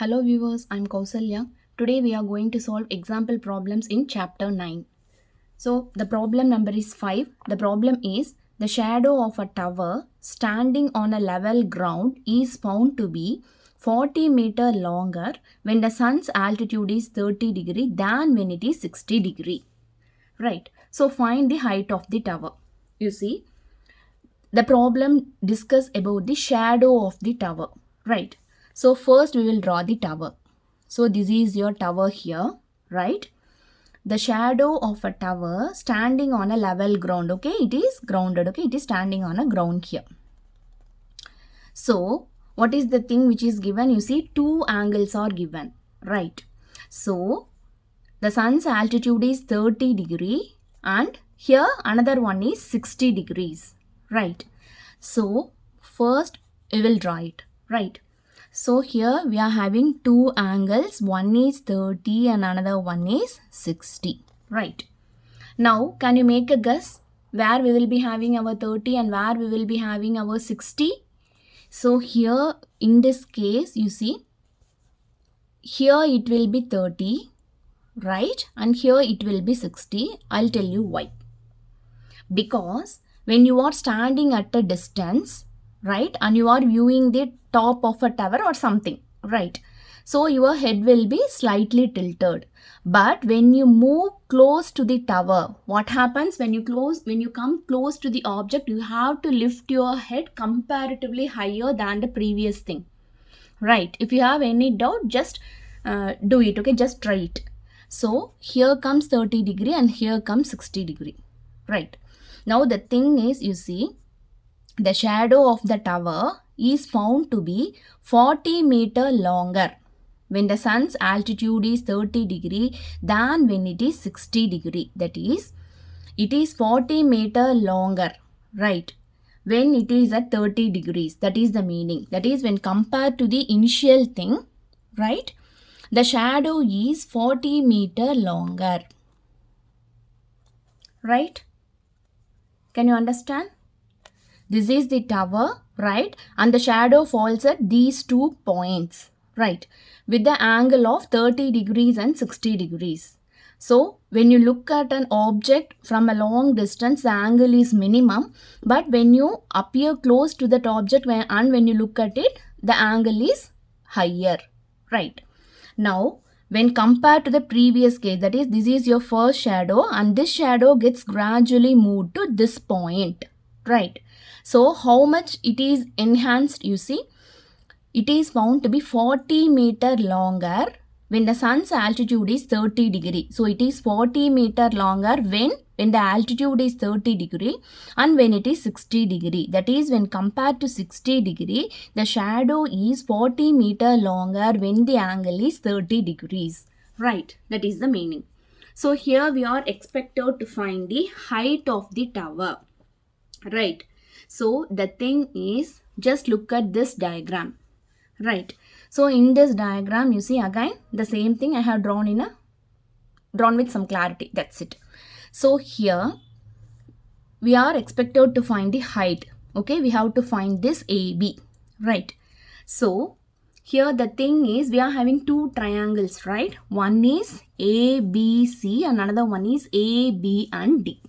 Hello viewers, I'm Kausalya. Today we are going to solve example problems in chapter 9. So the problem number is 5. The problem is the shadow of a tower standing on a level ground is found to be 40 meter longer when the sun's altitude is 30 degree than when it is 60 degree. Right. So find the height of the tower. You see, the problem discuss about the shadow of the tower. Right. So first we will draw the tower. So this is your tower here, right? The shadow of a tower standing on a level ground, okay? It is grounded, okay? It is standing on a ground here. So what is the thing which is given? You see, two angles are given, right? So the sun's altitude is 30 degree and here another one is 60 degrees, right? So first we will draw it, right? So here we are having two angles, one is 30 and another one is 60, right? Now can you make a guess where we will be having our 30 and where we will be having our 60? So here in this case, you see, here it will be 30, right? And here it will be 60. I'll tell you why. Because when you are standing at a distance, right, and you are viewing the top of a tower or something, right, so your head will be slightly tilted. But when you move close to the tower, what happens? When you come close to the object, you have to lift your head comparatively higher than the previous thing, right? If you have any doubt, just do it, okay? Just try it. So here comes 30 degree and here comes 60 degree, right? Now the thing is, you see, the shadow of the tower is found to be 40 meter longer when the sun's altitude is 30 degree than when it is 60 degree. That is, it is 40 meter longer, right, when it is at 30 degrees. That is the meaning. That is, when compared to the initial thing, right, the shadow is 40 meter longer, right? Can you understand? This is the tower, right? And the shadow falls at these 2 points, right? With the angle of 30 degrees and 60 degrees. So when you look at an object from a long distance, the angle is minimum. But when you appear close to that object and when you look at it, the angle is higher, right? Now, when compared to the previous case, that is, this is your first shadow and this shadow gets gradually moved to this point, right? So how much it is enhanced? You see, it is found to be 40 meter longer when the sun's altitude is 30 degree. So it is 40 meter longer when the altitude is 30 degree and when it is 60 degree. That is, when compared to 60 degree, the shadow is 40 meter longer when the angle is 30 degrees. Right, that is the meaning. So here we are expected to find the height of the tower. Right. So the thing is, just look at this diagram. Right. So in this diagram, you see again the same thing I have drawn with some clarity. That's it. So here we are expected to find the height. Okay, we have to find this AB, right? So here the thing is, we are having two triangles, right? One is ABC and another one is AB and D,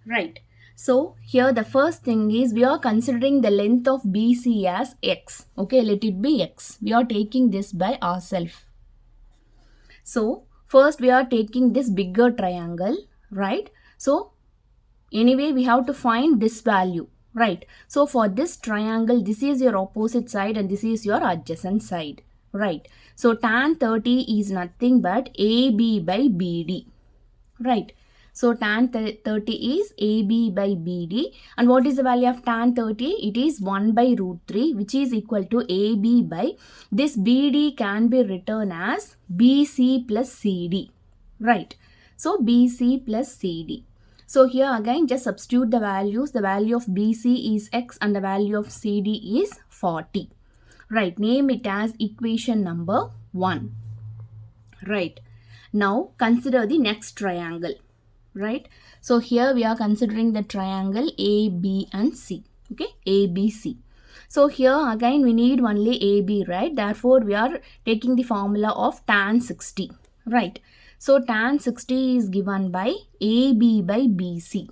right? So here the first thing is, we are considering the length of BC as X. Okay, let it be X. We are taking this by ourselves. So first we are taking this bigger triangle, right? So anyway, we have to find this value, right? So for this triangle, this is your opposite side and this is your adjacent side, right? So tan 30 is nothing but AB by BD, right? So tan 30 is AB by BD. And what is the value of tan 30? It is 1 by root 3, which is equal to AB by, this BD can be written as BC plus CD, right? So BC plus CD. So here again, just substitute the values. The value of BC is X and the value of CD is 40. Right, name it as equation number 1. Right, now consider the next triangle. Right, so here we are considering the triangle A, B and C. Okay, ABC. So here again we need only AB, right? Therefore we are taking the formula of tan 60, right? So tan 60 is given by AB by BC.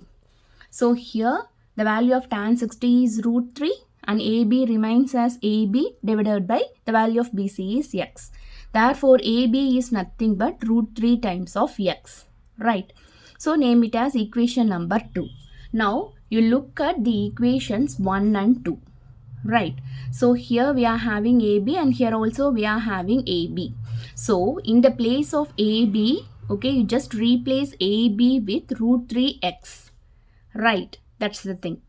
So here the value of tan 60 is root 3 and AB remains as AB divided by the value of BC is x. Therefore AB is nothing but root 3 times of x, right? So name it as equation number 2. Now you look at the equations 1 and 2. Right. So here we are having AB and here also we are having AB. So in the place of AB, okay, you just replace AB with root 3x. Right. That's the thing.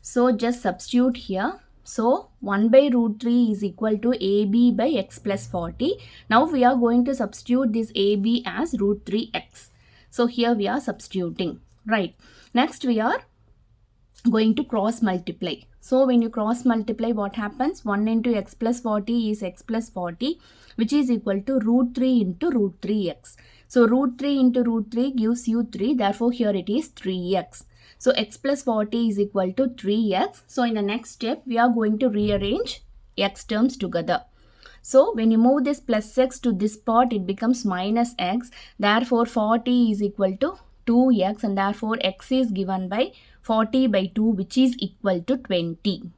So just substitute here. So 1 by root 3 is equal to AB by x plus 40. Now we are going to substitute this AB as root 3x. So here we are substituting. Right. Next we are going to cross multiply. So when you cross multiply, what happens? 1 into x plus 40 is x plus 40, which is equal to root 3 into root 3x. So root 3 into root 3 gives you 3. Therefore here it is 3x. So x plus 40 is equal to 3x. So in the next step, we are going to rearrange x terms together. So when you move this plus x to this part, it becomes minus x. Therefore 40 is equal to 2x and therefore x is given by 40 by 2, which is equal to 20.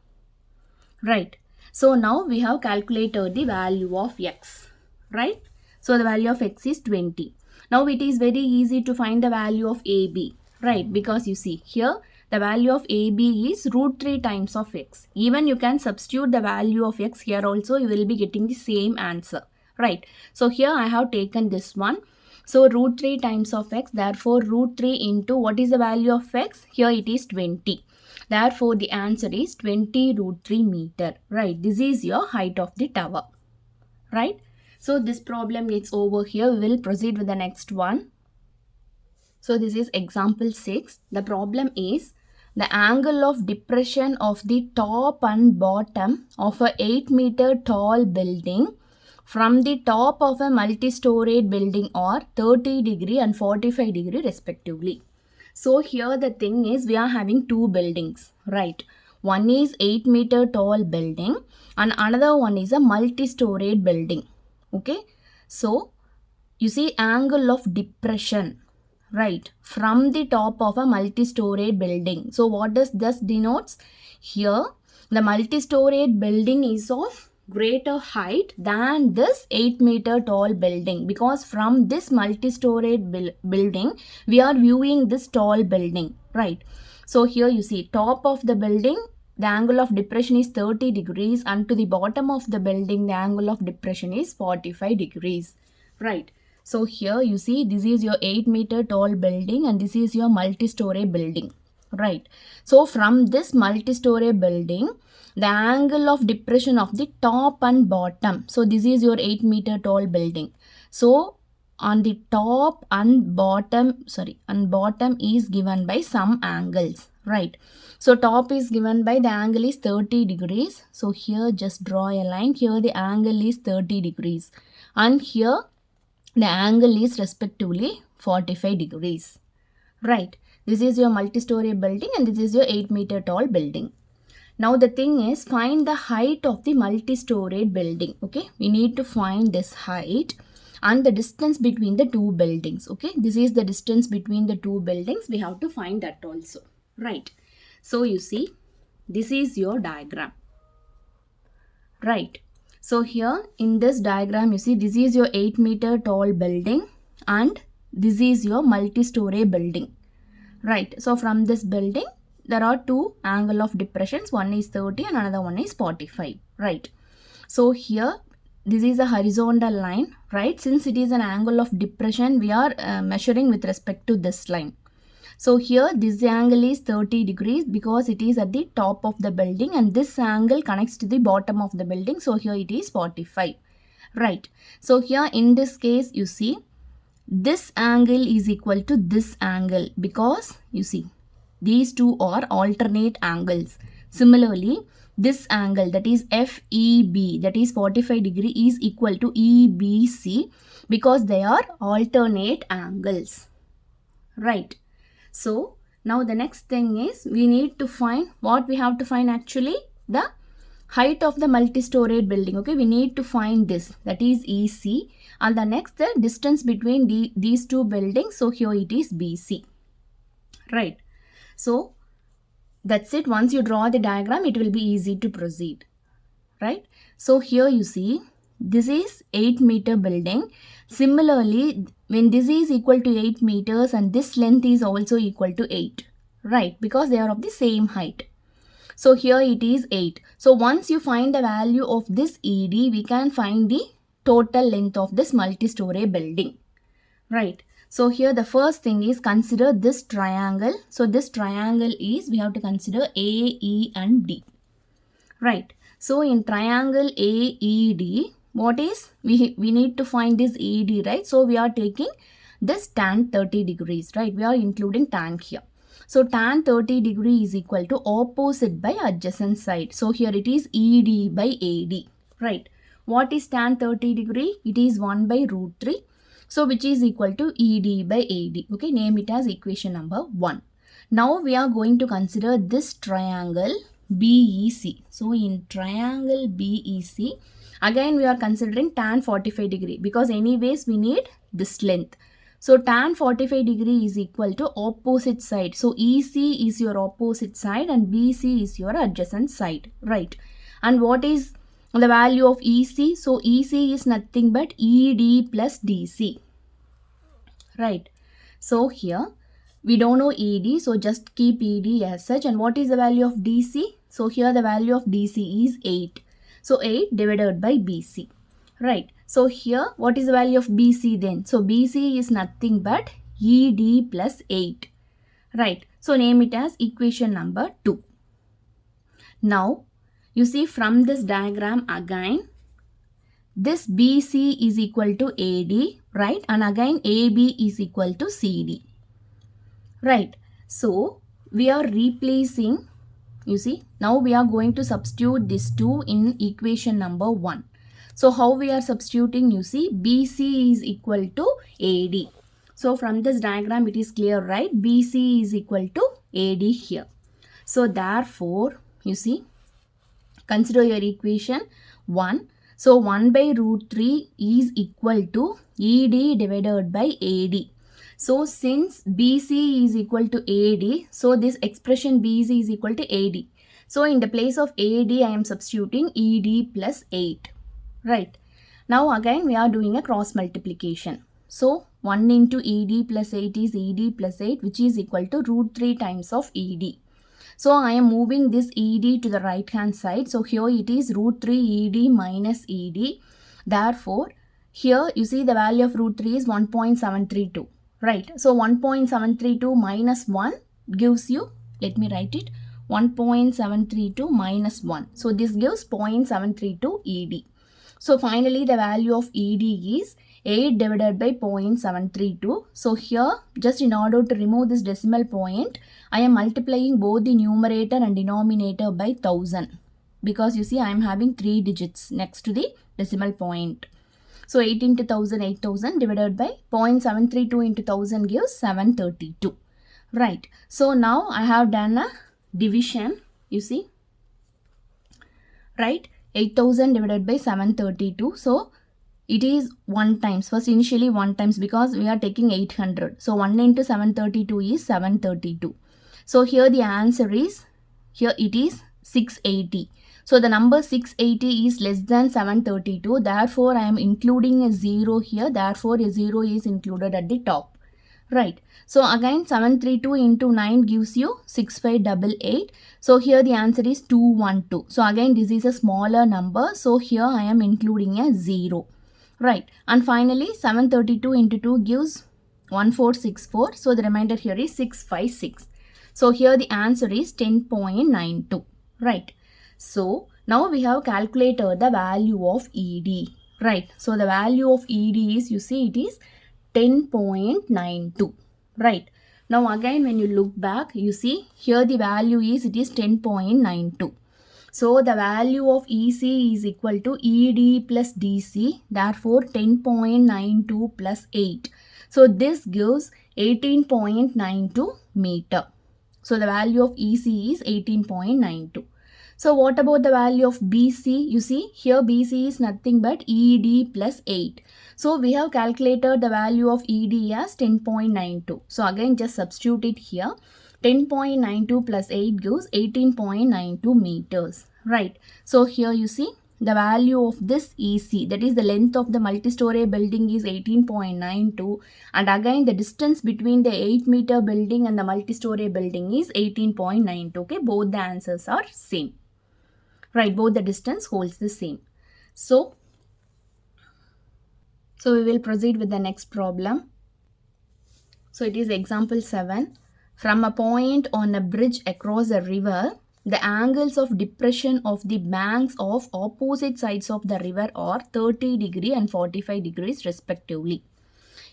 Right. So now we have calculated the value of x. Right. So the value of x is 20. Now it is very easy to find the value of AB. Right. Because you see here the value of AB is root 3 times of x. Even you can substitute the value of x here also, you will be getting the same answer. Right. So here I have taken this one. So root 3 times of x, therefore root 3 into what is the value of x? Here it is 20. Therefore the answer is 20 root 3 meter. Right. This is your height of the tower. Right. So this problem gets over here. We will proceed with the next one. So this is example 6. The problem is the angle of depression of the top and bottom of a 8-meter tall building from the top of a multi-storied building are 30 degree and 45 degree respectively. So here the thing is we are having two buildings, right? One is 8-meter tall building and another one is a multi-storied building. Okay. So you see angle of depression, right, from the top of a multi-storied building. So what does this denotes? Here the multi-storied building is of greater height than this 8-meter tall building, because from this multi-storied building we are viewing this tall building, right? So here you see top of the building the angle of depression is 30 degrees and to the bottom of the building the angle of depression is 45 degrees, right? So here you see this is your 8-meter tall building and this is your multi-story building, right? So from this multi-story building, the angle of depression of the top and bottom. So this is your 8-meter tall building. So on the top and bottom, bottom is given by some angles, right? So top is given by the angle is 30 degrees. So here just draw a line. Here the angle is 30 degrees and here the angle is respectively 45 degrees, right? This is your multi-story building and this is your 8-meter tall building. Now the thing is find the height of the multi-storied building. Okay, we need to find this height and the distance between the two buildings. Okay, this is the distance between the two buildings. We have to find that also, right? So you see this is your diagram, right? So here in this diagram you see this is your 8-meter tall building and this is your multi-story building, right? So from this building there are two angle of depressions, one is 30 and another one is 45, right? So here this is a horizontal line, right? Since it is an angle of depression we are measuring with respect to this line. So here this angle is 30 degrees because it is at the top of the building and this angle connects to the bottom of the building. So here it is 45, right? So here in this case you see this angle is equal to this angle because you see these two are alternate angles. Similarly, this angle that is FEB that is 45 degree is equal to EBC because they are alternate angles, right? So now the next thing is we need to find what we have to find actually the height of the multi-storied building. Okay, we need to find this, that is EC, and the next the distance between these two buildings. So here it is BC, right? So that's it. Once you draw the diagram, it will be easy to proceed, right? So here you see this is 8-meter building. Similarly, when this is equal to 8 meters and this length is also equal to 8, right? Because they are of the same height. So here it is 8. So once you find the value of this ED, we can find the total length of this multi-story building, right? So here the first thing is consider this triangle. So this triangle is, we have to consider A, E and D, right? So in triangle AED, what is, we need to find this ED, right? So we are taking this tan 30 degrees, right? We are including tan here. So tan 30 degree is equal to opposite by adjacent side. So here it is ED by AD, right? What is tan 30 degree? It is 1 by root 3. So which is equal to ED by AD. Okay, name it as equation number 1. Now we are going to consider this triangle BEC. So in triangle BEC, again we are considering tan 45 degree because anyways we need this length. So tan 45 degree is equal to opposite side. So EC is your opposite side and BC is your adjacent side, right? And what is the value of EC? So EC is nothing but ED plus DC, right? So here we don't know ED, so just keep ED as such. And what is the value of DC? So here the value of DC is 8. So 8 divided by BC, right? So here what is the value of BC then? So BC is nothing but ED plus 8, right? So name it as equation number 2. Now you see from this diagram again, this BC is equal to AD, right? And again AB is equal to CD, right? So we are replacing, you see, now we are going to substitute these two in equation number 1. So how we are substituting, you see, BC is equal to AD. So from this diagram it is clear, right? BC is equal to AD here. So therefore, you see, consider your equation 1. So 1 by root 3 is equal to ED divided by AD. So since BC is equal to AD, so this expression BC is equal to AD. So in the place of AD, I am substituting ED plus 8. Right. Now again we are doing a cross multiplication. So 1 into ED plus 8 is ED plus 8, which is equal to root 3 times of ED. So I am moving this ED to the right hand side. So here it is root 3 ED minus ED. Therefore, here you see the value of root 3 is 1.732. Right. So 1.732 minus 1 gives you, let me write it, 1.732 minus 1. So this gives 0.732 ED. So finally the value of ED is 8 divided by 0.732. So here, just in order to remove this decimal point, I am multiplying both the numerator and denominator by 1000. Because you see I am having 3 digits next to the decimal point. So 8 into 1000, 8000 divided by 0.732 into 1000 gives 732. Right. So now I have done a division, you see. Right. 8000 divided by 732. So it is 1 times. First initially 1 times because we are taking 800. So 1 into 732 is 732. So here the answer is, here it is 680. So the number 680 is less than 732. Therefore I am including a 0 here. Therefore a 0 is included at the top. Right. So again 732 into 9 gives you 6588. So here the answer is 212. So again this is a smaller number. So here I am including a 0. Right. And finally 732 into 2 gives 1464. So the remainder here is 656. So here the answer is 10.92. Right. So now we have calculated the value of ED. Right. So the value of ED is, you see, it is 10.92. Right. Now again when you look back, you see here the value is, it is 10.92. So the value of EC is equal to ED plus DC. Therefore 10.92 plus 8. So this gives 18.92 meter. So the value of EC is 18.92. So what about the value of BC? You see here BC is nothing but ED plus 8. So we have calculated the value of ED as 10.92. So again just substitute it here. 10.92 plus 8 gives 18.92 meters. Right. So here you see the value of this EC, that is the length of the multi-story building, is 18.92, and again the distance between the 8-meter building and the multi-story building is 18.92. Okay, both the answers are same. Right, both the distance holds the same. So we will proceed with the next problem. So it is example 7. From a point on a bridge across a river, the angles of depression of the banks of opposite sides of the river are 30 degree and 45 degrees respectively.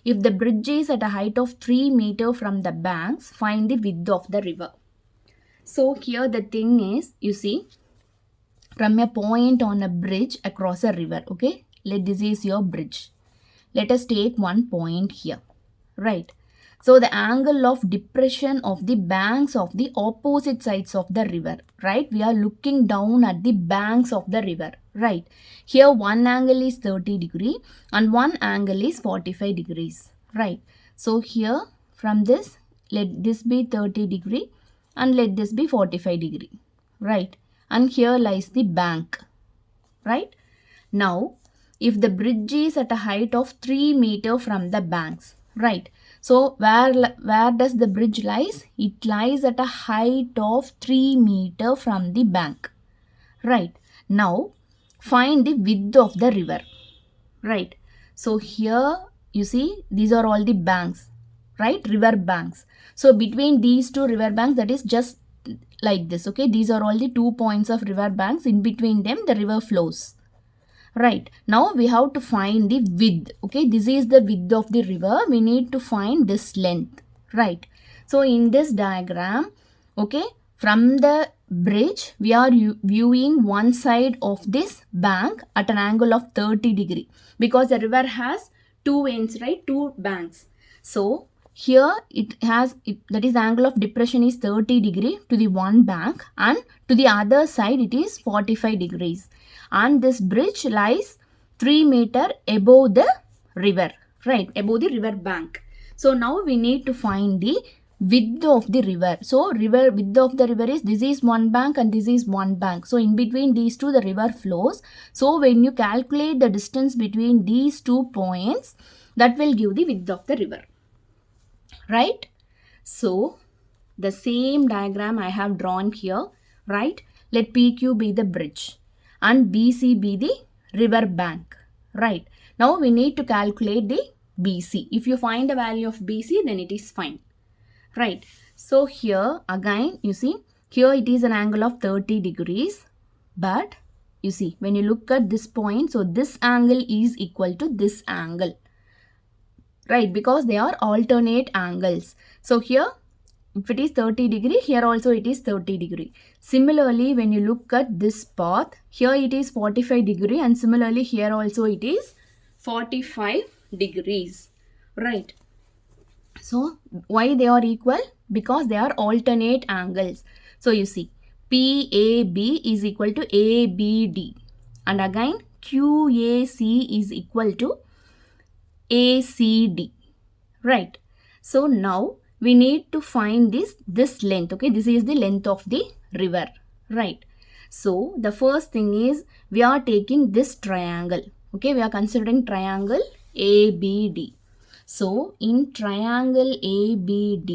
If the bridge is at a height of 3 meters from the banks, find the width of the river. So here the thing is, you see, from a point on a bridge across a river, okay, this is your bridge. Let us take one point here, right? So the angle of depression of the banks of the opposite sides of the river, right? We are looking down at the banks of the river, right? Here one angle is 30 degree and one angle is 45 degrees, right? So here from this, let this be 30 degree and let this be 45 degree, right? And here lies the bank, right? Now, if the bridge is at a height of 3 meters from the banks, right? So where does the bridge lies? It lies at a height of 3 meters from the bank, right? Now find the width of the river, right? So here you see these are all the banks, right? River banks. So between these two river banks, that is just like this, okay? These are all the 2 points of river banks. In between them the river flows. Right, now we have to find the width, okay? This is the width of the river. We need to find this length, right? So in this diagram, okay, from the bridge, we are viewing one side of this bank at an angle of 30 degree because the river has two ends, right? Two banks. So here that is angle of depression is 30 degree to the one bank, and to the other side it is 45 degrees. And this bridge lies 3 meters above the river, right? Above the river bank. So now we need to find the width of the river. So width of the river is, this is one bank and this is one bank. So in between these two the river flows. So when you calculate the distance between these 2 points, that will give the width of the river, right? So the same diagram I have drawn here, right? Let PQ be the bridge and BC be the river bank, right? Now we need to calculate the BC. If you find the value of BC, then it is fine, right? So here again you see, here it is an angle of 30 degrees, but you see when you look at this point, so this angle is equal to this angle, right? Because they are alternate angles. So here if it is 30 degree, here also it is 30 degree. Similarly, when you look at this path, here it is 45 degree and similarly here also it is 45 degrees, right? So why they are equal? Because they are alternate angles. So you see PAB is equal to ABD, and again QAC is equal to ACD, right? So now we need to find this length, okay? This is the length of the river, right? So the first thing is we are taking this triangle, okay? We are considering triangle ABD. So in triangle ABD,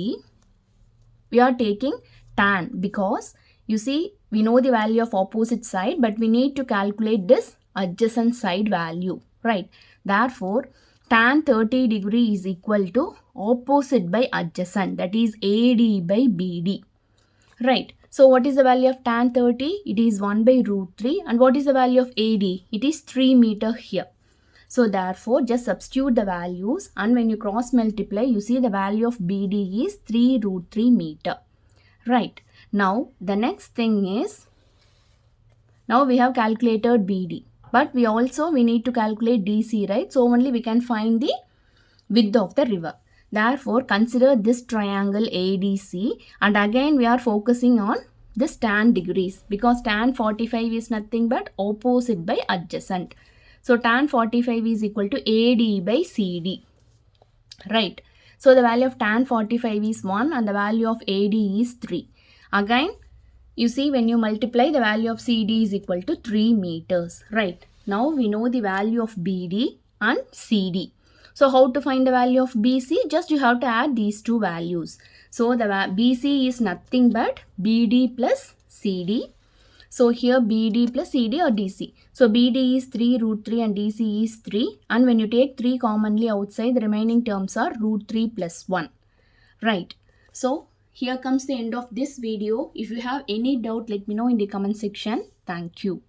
we are taking tan because you see we know the value of opposite side, but we need to calculate this adjacent side value, right? Therefore tan 30 degree is equal to opposite by adjacent, that is AD by BD, right? So what is the value of tan 30? It is 1 by root 3. And what is the value of AD? It is 3 meters here. So therefore just substitute the values, and when you cross multiply, you see the value of BD is 3 root 3 meter, right? Now the next thing is, now we have calculated BD, but we need to calculate DC, right? So only we can find the width of the river. Therefore consider this triangle ADC, and again we are focusing on this tan degrees, because tan 45 is nothing but opposite by adjacent. So tan 45 is equal to AD by CD, right? So the value of tan 45 is 1 and the value of AD is 3. Again, you see, when you multiply, the value of CD is equal to 3 meters, right? Now we know the value of BD and CD. So how to find the value of BC? Just you have to add these two values. So the BC is nothing but BD plus CD. So here BD plus CD or DC. So BD is 3 root 3 and DC is 3. And when you take 3 commonly outside, the remaining terms are root 3 plus 1. Right. So here comes the end of this video. If you have any doubt, let me know in the comment section. Thank you.